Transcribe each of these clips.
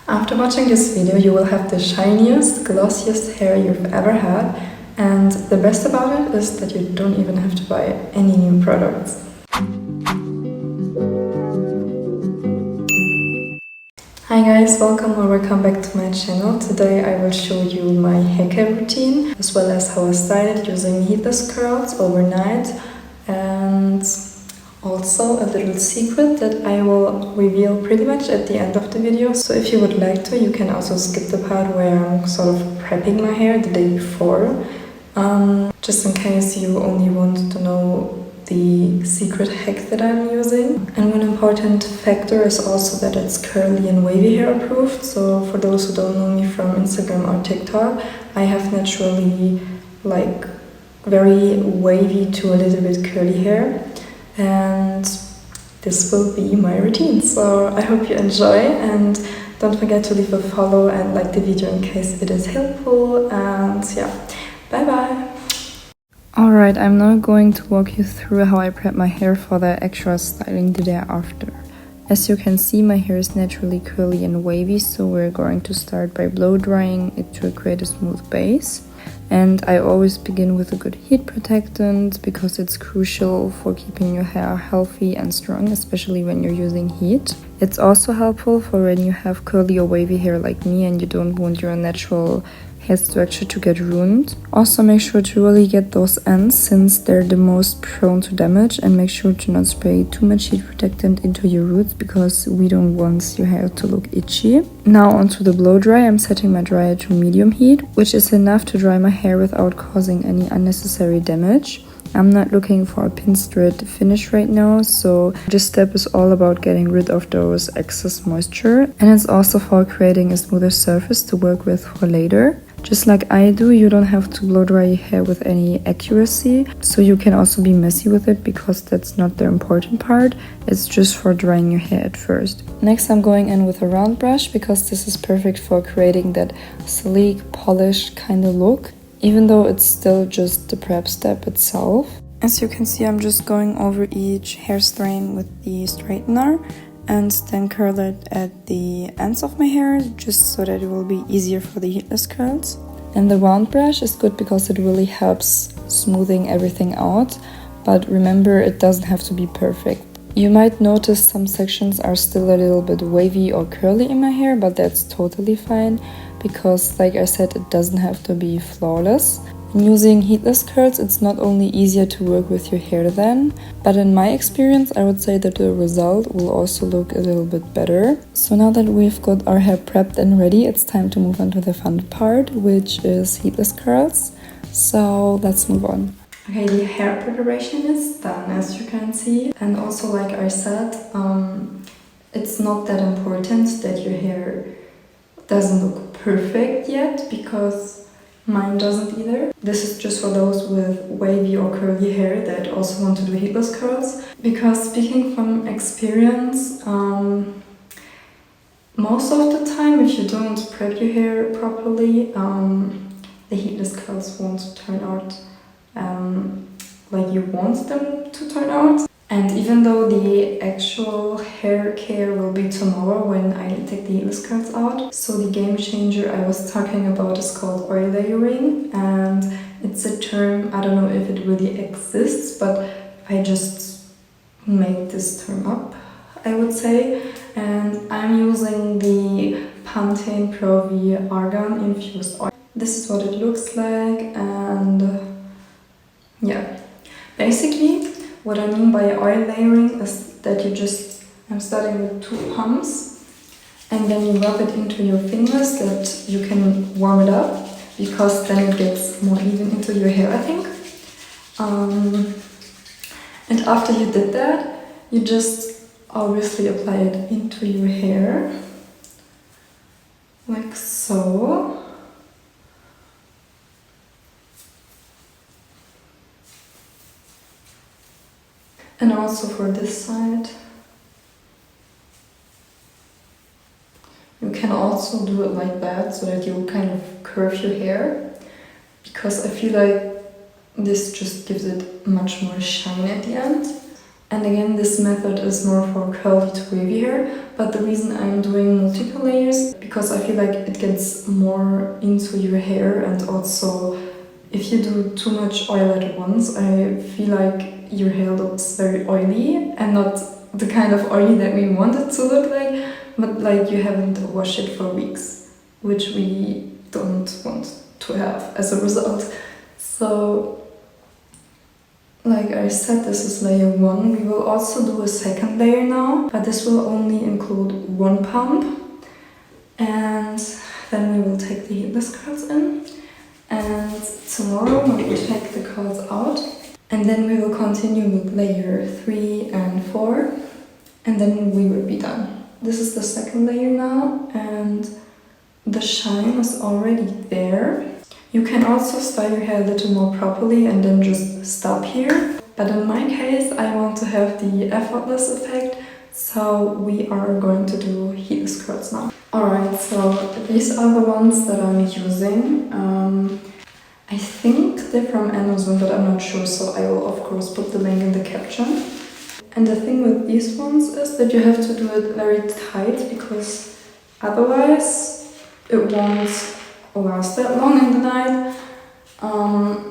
After watching this video, you will have the shiniest, glossiest hair you've ever had, and the best about it is that you don't even have to buy any new products. Hi guys, welcome or welcome back to my channel. Today I will show you my haircare routine as well as how I started using heatless curls overnight, and also a little secret that I will reveal pretty much at the end of the video. So if you would like to, you can also skip the part where I'm sort of prepping my hair the day before, just in case you only want to know the secret hack that I'm using. And one important factor is also that it's curly and wavy hair approved. So for those who don't know me from Instagram or TikTok, I have naturally like very wavy to a little bit curly hair, and this will be my routine. So I hope you enjoy, and don't forget to leave a follow and like the video in case it is helpful. And yeah, bye bye. Alright, I'm now going to walk you through how I prep my hair for the actual styling the day after. As you can see, my hair is naturally curly and wavy, so we're going to start by blow drying it to create a smooth base. And I always begin with a good heat protectant because it's crucial for keeping your hair healthy and strong, especially when you're using heat. It's also helpful for when you have curly or wavy hair like me and you don't want your natural hair structure to get ruined. Also make sure to really get those ends since they're the most prone to damage, and make sure to not spray too much heat protectant into your roots because we don't want your hair to look itchy. Now onto the blow dry. I'm setting my dryer to medium heat, which is enough to dry my hair without causing any unnecessary damage. I'm not looking for a pin straight finish right now, so this step is all about getting rid of those excess moisture, and it's also for creating a smoother surface to work with for later. Just like I do, you don't have to blow dry your hair with any accuracy, so you can also be messy with it because that's not the important part. It's just for drying your hair at first. Next, I'm going in with a round brush because this is perfect for creating that sleek, polished kind of look, even though it's still just the prep step itself. As you can see, I'm just going over each hair strand with the straightener and then curl it at the ends of my hair just so that it will be easier for the heatless curls. And the round brush is good because it really helps smoothing everything out, but remember, it doesn't have to be perfect. You might notice some sections are still a little bit wavy or curly in my hair, but that's totally fine because, like I said, it doesn't have to be flawless. In using heatless curls, it's not only easier to work with your hair then, but in my experience, I would say that the result will also look a little bit better. So now that we've got our hair prepped and ready, it's time to move on to the fun part, which is heatless curls. So let's move on. Okay, the hair preparation is done, as you can see. And also, like I said, it's not that important that your hair doesn't look perfect yet, because mine doesn't either. This is just for those with wavy or curly hair that also want to do heatless curls. Because speaking from experience, most of the time, if you don't prep your hair properly, the heatless curls won't turn out like you want them to turn out. And even though the actual hair care will be tomorrow when I take the heatless curls out, so the game changer I was talking about is called oil layering, and it's a term, I don't know if it really exists, but I just made this term up, I would say. And I'm using the Pantene Pro V Argan infused oil. This is what it looks like, and yeah, basically what I mean by oil layering is that I'm starting with 2 pumps, and then you rub it into your fingers that you can warm it up, because then it gets more even into your hair, I think. And after you did that, you just obviously apply it into your hair, like so. And also for this side. You can also do it like that, so that you kind of curve your hair, because I feel like this just gives it much more shine at the end. And again, this method is more for curly to wavy hair, but the reason I'm doing multiple layers because I feel like it gets more into your hair, and also if you do too much oil at once, I feel like your hair looks very oily, and not the kind of oily that we want it to look like, but like you haven't washed it for weeks, which we don't want to have as a result. So like I said, this is layer 1. We will also do a second layer now, but this will only include 1 pump. And then we will take the heatless curls in. And tomorrow we will take the curls out. And then we will continue with layer 3 and 4. And then we will be done. This is the second layer now, and the shine is already there. You can also style your hair a little more properly and then just stop here. But in my case, I want to have the effortless effect, so we are going to do heatless curls now. Alright, so these are the ones that I'm using. I think they're from Amazon, but I'm not sure, so I will of course put the link in the caption. And the thing with these ones is that you have to do it very tight, because otherwise it won't last that long in the night.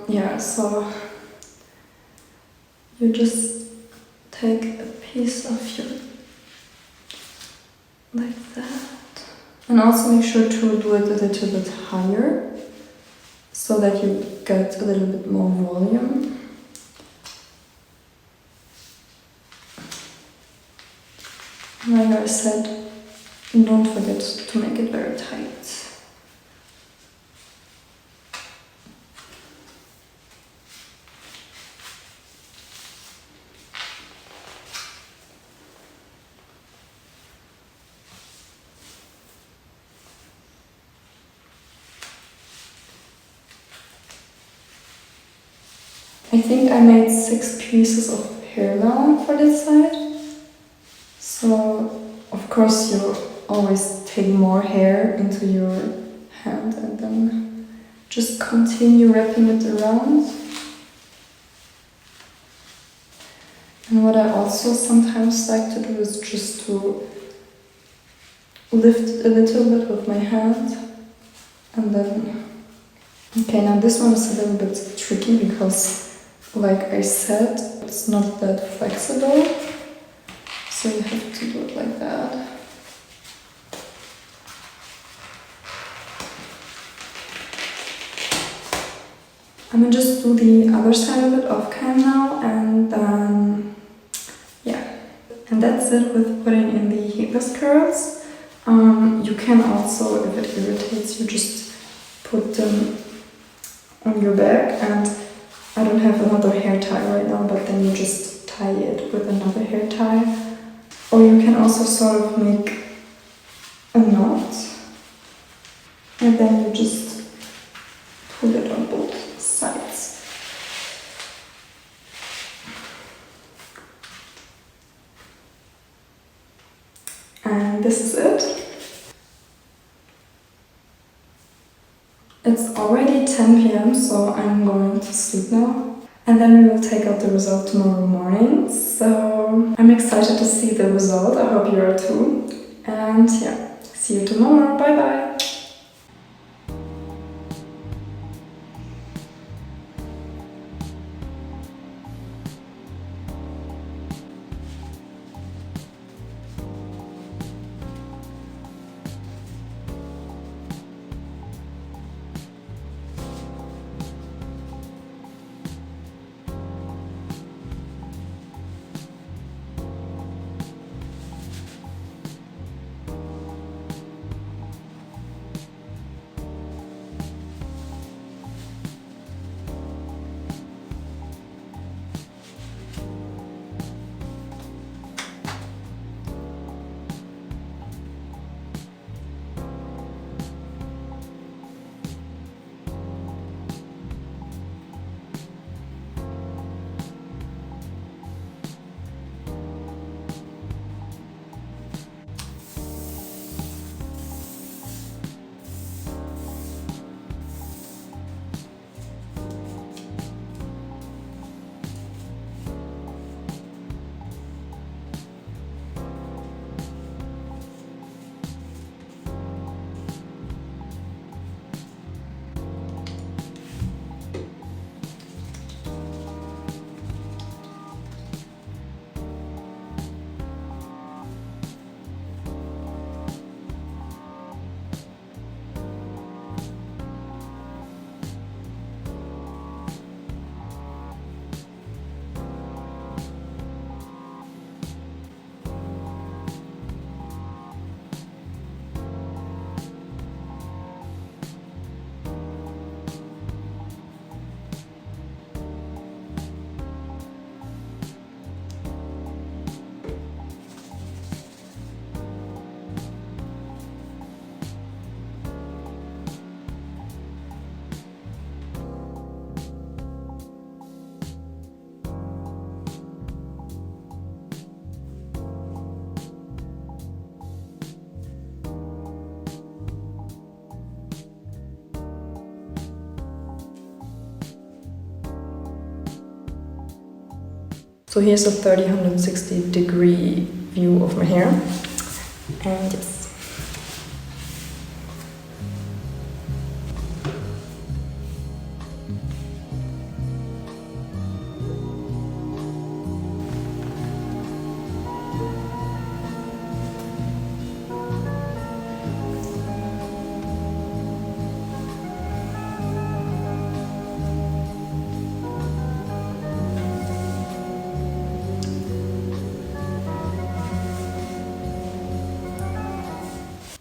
Yeah, so you just take a piece of your, like that, and also make sure to do it a little bit higher so that you get a little bit more volume. Like I said, don't forget to make it very tight. I think I made 6 pieces of hair now for this side. So, of course, you always take more hair into your hand and then just continue wrapping it around. And what I also sometimes like to do is just to lift it a little bit with my hand and then... Okay, now this one is a little bit tricky because, like I said, it's not that flexible, so you have to do it like that. I'm gonna just do the other side of it off cam now, and yeah. And that's it with putting in the heatless curls. You can also, if it irritates you, just put them on your back, and I don't have another hair tie right now, but then you just tie it with another hair tie. Or you can also sort of make a knot, and then you just pull it on both sides. And this is it. It's already 10 p.m, so I'm going to sleep now. And then we will take out the result tomorrow morning. So I'm excited to see the result. I hope you are too. And yeah, see you tomorrow. Bye bye. So here's a 360 degree view of my hair. And yes.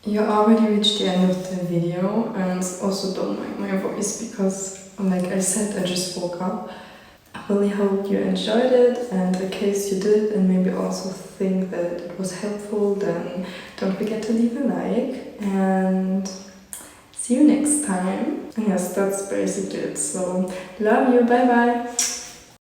You already reached the end of the video, and also don't mind my voice because, like I said, I just woke up. I really hope you enjoyed it, and in case you did and maybe also think that it was helpful, then don't forget to leave a like and see you next time. And yes, that's basically it. So love you, bye bye.